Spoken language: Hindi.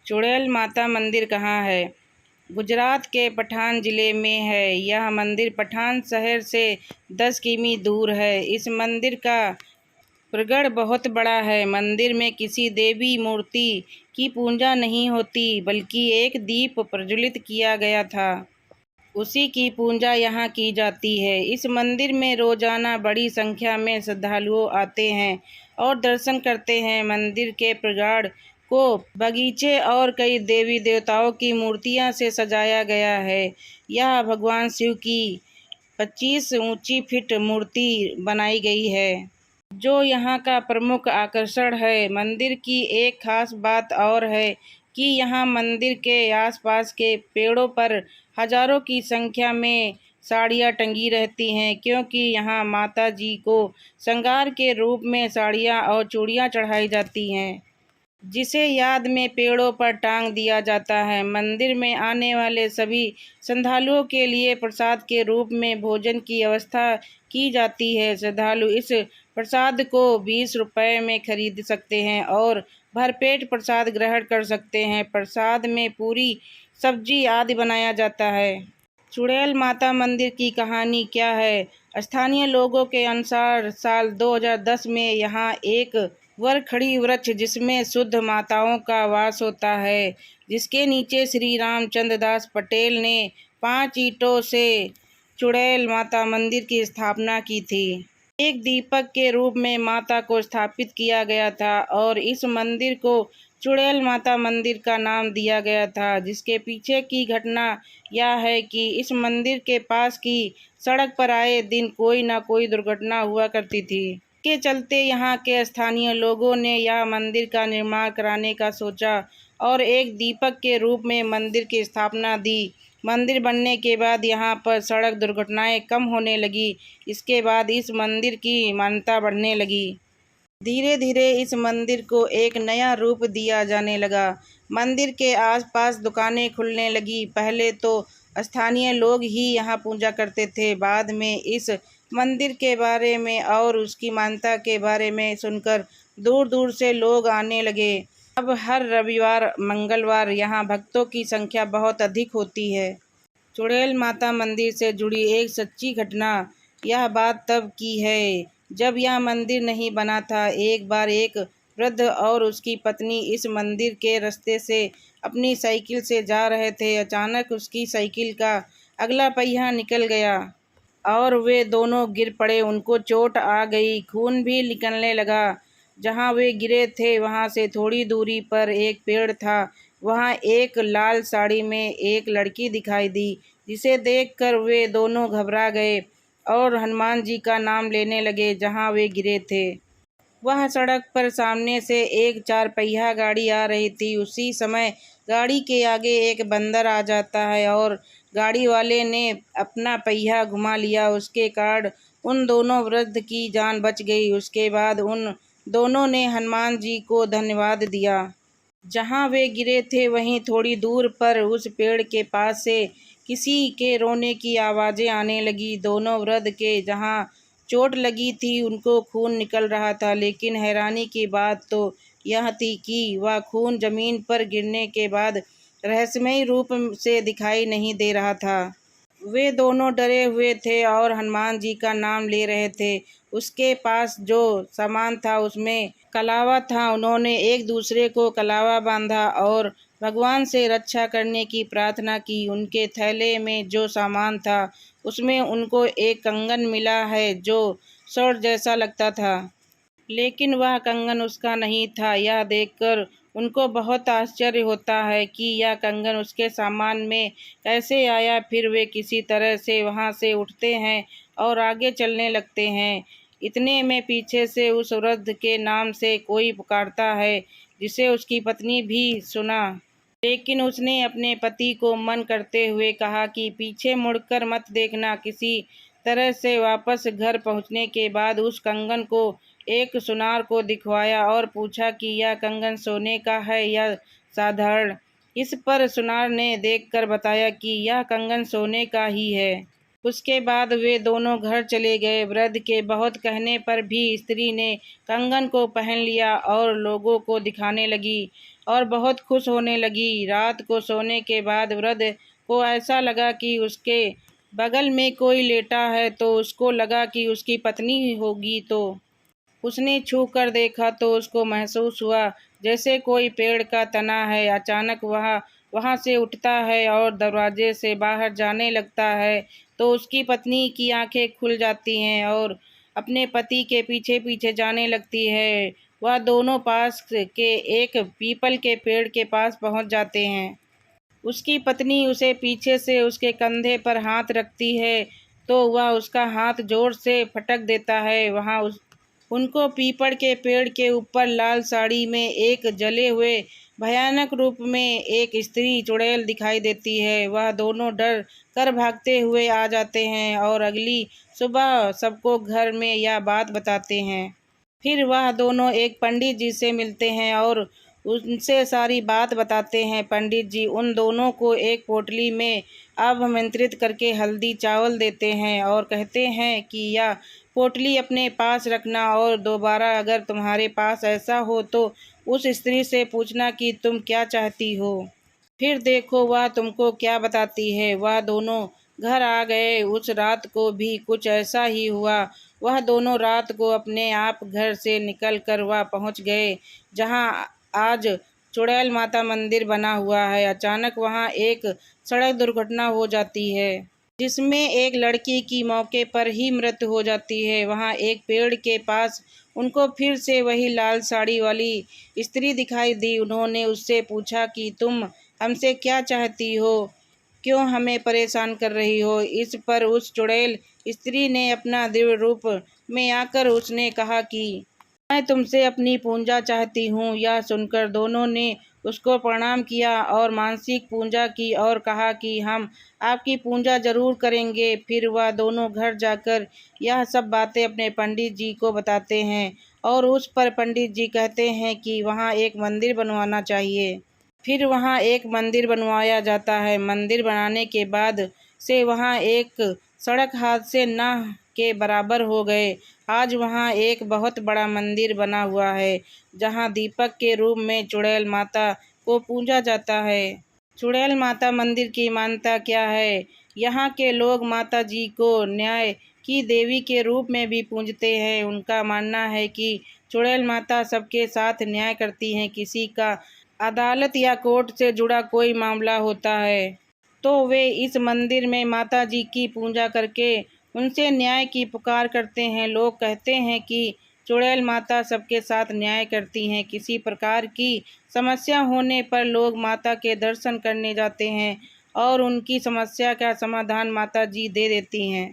चुड़ैल माता मंदिर कहाँ है? गुजरात के पठान ज़िले में है। यह मंदिर पठान शहर से 10 किमी दूर है। इस मंदिर का प्रांगण बहुत बड़ा है। मंदिर में किसी देवी मूर्ति की पूजा नहीं होती, बल्कि एक दीप प्रज्वलित किया गया था, उसी की पूजा यहाँ की जाती है। इस मंदिर में रोजाना बड़ी संख्या में श्रद्धालु आते हैं और दर्शन करते हैं। मंदिर के प्रांगण को बगीचे और कई देवी देवताओं की मूर्तियां से सजाया गया है। यह भगवान शिव की 25 ऊंची फीट मूर्ति बनाई गई है, जो यहाँ का प्रमुख आकर्षण है। मंदिर की एक खास बात और है कि यहाँ मंदिर के आसपास के पेड़ों पर हजारों की संख्या में साड़ियाँ टंगी रहती हैं, क्योंकि यहाँ माता जी को श्रृंगार के रूप में साड़ियाँ और चूड़ियाँ चढ़ाई जाती हैं, जिसे याद में पेड़ों पर टांग दिया जाता है। मंदिर में आने वाले सभी श्रद्धालुओं के लिए प्रसाद के रूप में भोजन की व्यवस्था की जाती है। श्रद्धालु इस प्रसाद को 20 रुपये में खरीद सकते हैं और भरपेट प्रसाद ग्रहण कर सकते हैं। प्रसाद में पूरी, सब्जी आदि बनाया जाता है। चुड़ैल माता मंदिर की कहानी क्या है? स्थानीय लोगों के अनुसार साल 2010 में यहाँ एक वरखड़ी वृक्ष, जिसमें शुद्ध माताओं का वास होता है, जिसके नीचे श्री रामचंद्र दास पटेल ने 5 ईंटों से चुड़ैल माता मंदिर की स्थापना की थी। एक दीपक के रूप में माता को स्थापित किया गया था और इस मंदिर को चुड़ैल माता मंदिर का नाम दिया गया था। जिसके पीछे की घटना यह है कि इस मंदिर के पास की सड़क पर आए दिन कोई न कोई दुर्घटना हुआ करती थी, के चलते यहाँ के स्थानीय लोगों ने यह मंदिर का निर्माण कराने का सोचा और एक दीपक के रूप में मंदिर की स्थापना दी। मंदिर बनने के बाद यहाँ पर सड़क दुर्घटनाएं कम होने लगी। इसके बाद इस मंदिर की मान्यता बढ़ने लगी। धीरे धीरे इस मंदिर को एक नया रूप दिया जाने लगा। मंदिर के आसपास दुकानें खुलने लगी। पहले तो स्थानीय लोग ही यहाँ पूजा करते थे। बाद में इस मंदिर के बारे में और उसकी मान्यता के बारे में सुनकर दूर दूर से लोग आने लगे। अब हर रविवार, मंगलवार यहाँ भक्तों की संख्या बहुत अधिक होती है। चुड़ैल माता मंदिर से जुड़ी एक सच्ची घटना। यह बात तब की है जब यह मंदिर नहीं बना था। एक बार एक वृद्ध और उसकी पत्नी इस मंदिर के रास्ते से अपनी साइकिल से जा रहे थे। अचानक उसकी साइकिल का अगला पहिया निकल गया और वे दोनों गिर पड़े। उनको चोट आ गई, खून भी निकलने लगा। जहाँ वे गिरे थे वहाँ से थोड़ी दूरी पर एक पेड़ था। वहाँ एक लाल साड़ी में एक लड़की दिखाई दी, जिसे देखकर वे दोनों घबरा गए और हनुमान जी का नाम लेने लगे। जहाँ वे गिरे थे वह सड़क पर सामने से एक 4 पहिया गाड़ी आ रही थी। उसी समय गाड़ी के आगे एक बंदर आ जाता है और गाड़ी वाले ने अपना पहिया घुमा लिया। उसके कारण उन दोनों वृद्ध की जान बच गई। उसके बाद उन दोनों ने हनुमान जी को धन्यवाद दिया। जहाँ वे गिरे थे वहीं थोड़ी दूर पर उस पेड़ के पास से किसी के रोने की आवाज़ें आने लगी। दोनों वृद्ध के जहाँ चोट लगी थी उनको खून निकल रहा था, लेकिन हैरानी की बात तो यह थी कि वह खून जमीन पर गिरने के बाद रहस्यमयी रूप से दिखाई नहीं दे रहा था। वे दोनों डरे हुए थे और हनुमान जी का नाम ले रहे थे। उसके पास जो सामान था उसमें कलावा था। उन्होंने एक दूसरे को कलावा बांधा और भगवान से रक्षा करने की प्रार्थना की। उनके थैले में जो सामान था उसमें उनको एक कंगन मिला है, जो स्वर्ण जैसा लगता था, लेकिन वह कंगन उसका नहीं था। यह देखकर उनको बहुत आश्चर्य होता है कि यह कंगन उसके सामान में कैसे आया। फिर वे किसी तरह से वहाँ से उठते हैं और आगे चलने लगते हैं। इतने में पीछे से उस वृद्ध के नाम से कोई पुकारता है, जिसे उसकी पत्नी भी सुना। लेकिन उसने अपने पति को मन करते हुए कहा कि पीछे मुड़कर मत देखना। किसी तरह से वापस घर पहुंचने के बाद उस कंगन को एक सुनार को दिखवाया और पूछा कि यह कंगन सोने का है या साधारण। इस पर सुनार ने देखकर बताया कि यह कंगन सोने का ही है। उसके बाद वे दोनों घर चले गए। वृद्ध के बहुत कहने पर भी स्त्री ने कंगन को पहन लिया और लोगों को दिखाने लगी और बहुत खुश होने लगी। रात को सोने के बाद वृद्ध को ऐसा लगा कि उसके बगल में कोई लेटा है, तो उसको लगा कि उसकी पत्नी होगी। तो उसने छू कर देखा तो उसको महसूस हुआ जैसे कोई पेड़ का तना है। अचानक वह वहाँ से उठता है और दरवाजे से बाहर जाने लगता है, तो उसकी पत्नी की आंखें खुल जाती हैं और अपने पति के पीछे पीछे जाने लगती है। वह दोनों पास के एक पीपल के पेड़ के पास पहुँच जाते हैं। उसकी पत्नी उसे पीछे से उसके कंधे पर हाथ रखती है, तो वह उसका हाथ जोर से फटक देता है। वहाँ उनको पीपल के पेड़ के ऊपर लाल साड़ी में एक जले हुए भयानक रूप में एक स्त्री चुड़ैल दिखाई देती है। वह दोनों डर कर भागते हुए आ जाते हैं और अगली सुबह सबको घर में यह बात बताते हैं। फिर वह दोनों एक पंडित जी से मिलते हैं और उनसे सारी बात बताते हैं। पंडित जी उन दोनों को एक पोटली में आमंत्रित करके हल्दी चावल देते हैं और कहते हैं कि यह पोटली अपने पास रखना और दोबारा अगर तुम्हारे पास ऐसा हो तो उस स्त्री से पूछना कि तुम क्या चाहती हो। फिर देखो वह तुमको क्या बताती है। वह दोनों घर आ गए। उस रात को भी कुछ ऐसा ही हुआ। वह दोनों रात को अपने आप घर से निकल कर वह पहुँच गए जहाँ आज चुड़ैल माता मंदिर बना हुआ है। अचानक वहाँ एक सड़क दुर्घटना हो जाती है, जिसमें एक लड़की की मौके पर ही मृत्यु हो जाती है। वहाँ एक पेड़ के पास उनको फिर से वही लाल साड़ी वाली स्त्री दिखाई दी। उन्होंने उससे पूछा कि तुम हमसे क्या चाहती हो, क्यों हमें परेशान कर रही हो। इस पर उस चुड़ैल स्त्री ने अपना दिव्य रूप में आकर उसने कहा कि मैं तुमसे अपनी पूजा चाहती हूँ। यह सुनकर दोनों ने उसको प्रणाम किया और मानसिक पूजा की और कहा कि हम आपकी पूजा जरूर करेंगे। फिर वह दोनों घर जाकर यह सब बातें अपने पंडित जी को बताते हैं और उस पर पंडित जी कहते हैं कि वहाँ एक मंदिर बनवाना चाहिए। फिर वहाँ एक मंदिर बनवाया जाता है। मंदिर बनाने के बाद से वहाँ एक सड़क हादसे न के बराबर हो गए। आज वहाँ एक बहुत बड़ा मंदिर बना हुआ है, जहाँ दीपक के रूप में चुड़ैल माता को पूजा जाता है। चुड़ैल माता मंदिर की मान्यता क्या है? यहाँ के लोग माता जी को न्याय की देवी के रूप में भी पूजते हैं। उनका मानना है कि चुड़ैल माता सबके साथ न्याय करती हैं। किसी का अदालत या कोर्ट से जुड़ा कोई मामला होता है तो वे इस मंदिर में माता जी की पूजा करके उनसे न्याय की पुकार करते हैं। लोग कहते हैं कि चुड़ैल माता सबके साथ न्याय करती हैं। किसी प्रकार की समस्या होने पर लोग माता के दर्शन करने जाते हैं और उनकी समस्या का समाधान माता जी दे देती हैं।